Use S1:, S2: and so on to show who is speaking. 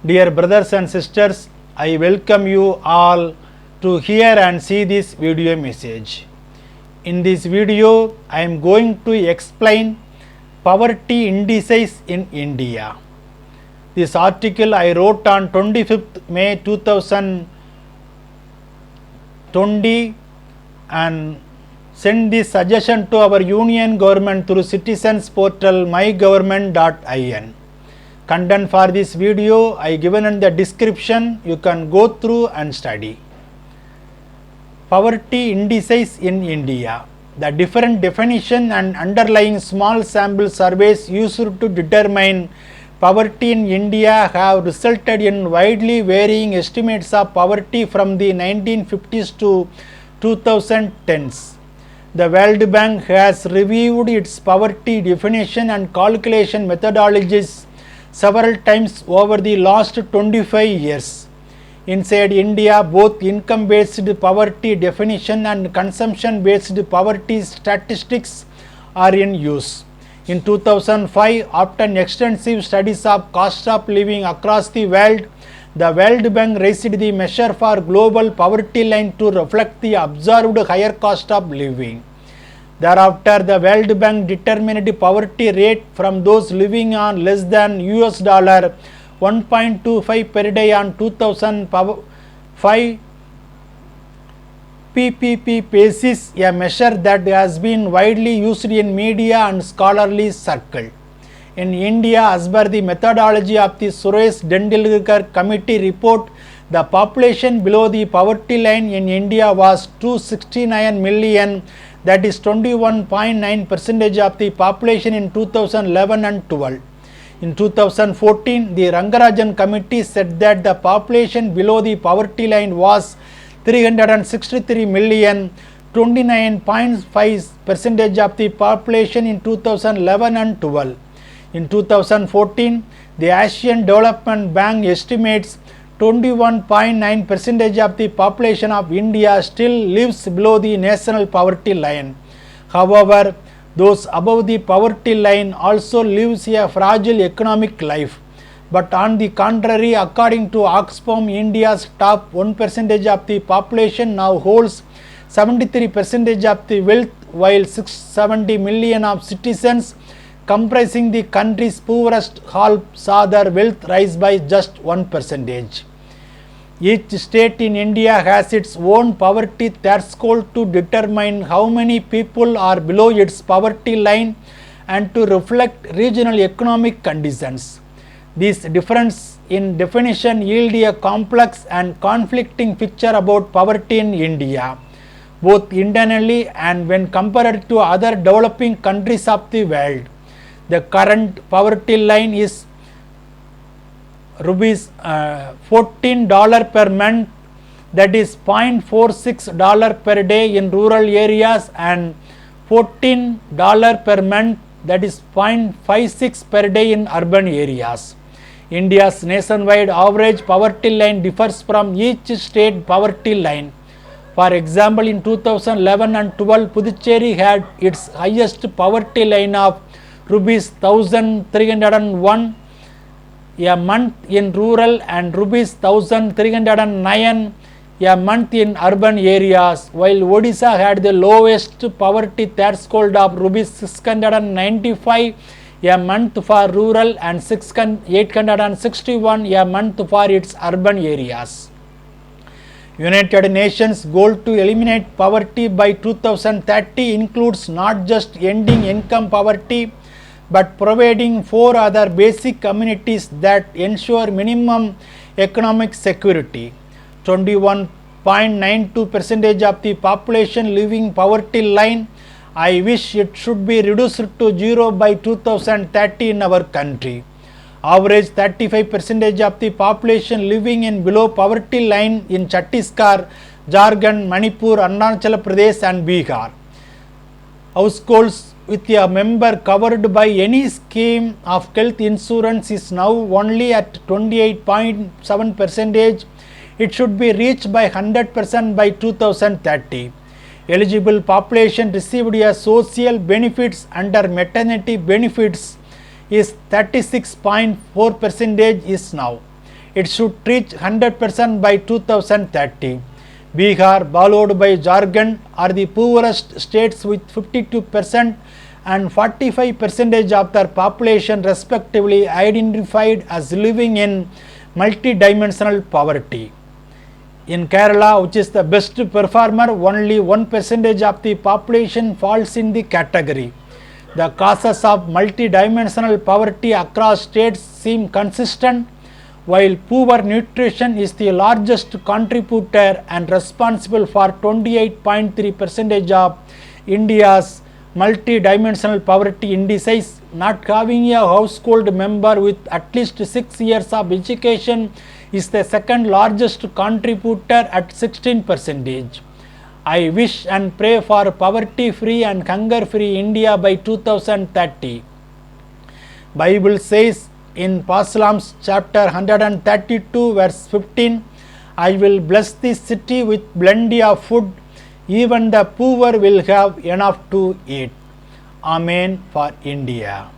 S1: Dear brothers and sisters, I welcome you all to hear and see this video message. In this video, I am going to explain poverty indices in India. This article I wrote on 25th May 2020 and send this suggestion to our union government through citizens portal mygovernment.in. Content for this video I given in the description, you can go through and study. Poverty indices in India. The different definition and underlying small sample surveys used to determine poverty in India have resulted in widely varying estimates of poverty from the 1950s to 2010s. The World Bank has reviewed its poverty definition and calculation methodologies several times over the last 25 years. Inside India, both income-based poverty definition and consumption-based poverty statistics are in use. In 2005, after extensive studies of cost of living across the world, the World Bank raised the measure for global poverty line to reflect the observed higher cost of living. Thereafter, the World Bank determined the poverty rate from those living on less than $1.25 per day on 2005 PPP basis, a measure that has been widely used in media and scholarly circle. In India, as per the methodology of the Suresh Tendulkar Committee report, the population below the poverty line in India was 269 million, that is 21.9% of the population in 2011 and 12. In 2014, the Rangarajan Committee said that the population below the poverty line was 363 million, 29.5% of the population in 2011 and 12. In 2014, the Asian Development Bank estimates 21.9% of the population of India still lives below the national poverty line. However, those above the poverty line also lives a fragile economic life. But on the contrary, according to Oxfam, India's top 1% of the population now holds 73% of the wealth, while 670 million of citizens comprising the country's poorest half saw their wealth rise by just 1%. Each state in India has its own poverty threshold to determine how many people are below its poverty line and to reflect regional economic conditions. This difference in definition yield a complex and conflicting picture about poverty in India, both internally and when compared to other developing countries of the world. The current poverty line is rupees $14 per month, that is $0.46 per day in rural areas, and $14 per month, that is $0.56 per day in urban areas. India's nationwide average poverty line differs from each state poverty line. For example, in 2011 and 12, Puducherry had its highest poverty line of rupees 1,301 a month in rural and rupees 1,309 a month in urban areas, while Odisha had the lowest poverty threshold of rupees 695 a month for rural and 861 a month for its urban areas. United Nations goal to eliminate poverty by 2030 includes not just ending income poverty, but providing 4 other basic communities that ensure minimum economic security. 21.92% of the population living poverty line. I wish it should be reduced to 0 by 2030 in our country. Average 35% of the population living in below poverty line in Chhattisgarh, Jharkhand, Manipur, Arunachal Pradesh and Bihar. Households with a member covered by any scheme of health insurance is now only at 28.7%. It should be reached by 100% by 2030. Eligible population received a social benefits under maternity benefits is 36.4% is now. It should reach 100% by 2030. Bihar, followed by Jharkhand, are the poorest states with 52% and 45% of their population respectively identified as living in multidimensional poverty. In Kerala, which is the best performer, only 1% of the population falls in the category. The causes of multidimensional poverty across states seem consistent. While poor nutrition is the largest contributor and responsible for 28.3% of India's multidimensional poverty indices, not having a household member with at least 6 years of education is the second largest contributor at 16%. I wish and pray for poverty-free and hunger-free India by 2030. Bible says in Psalms chapter 132 verse 15, I will bless this city with plenty of food, even the poor will have enough to eat. Amen for India.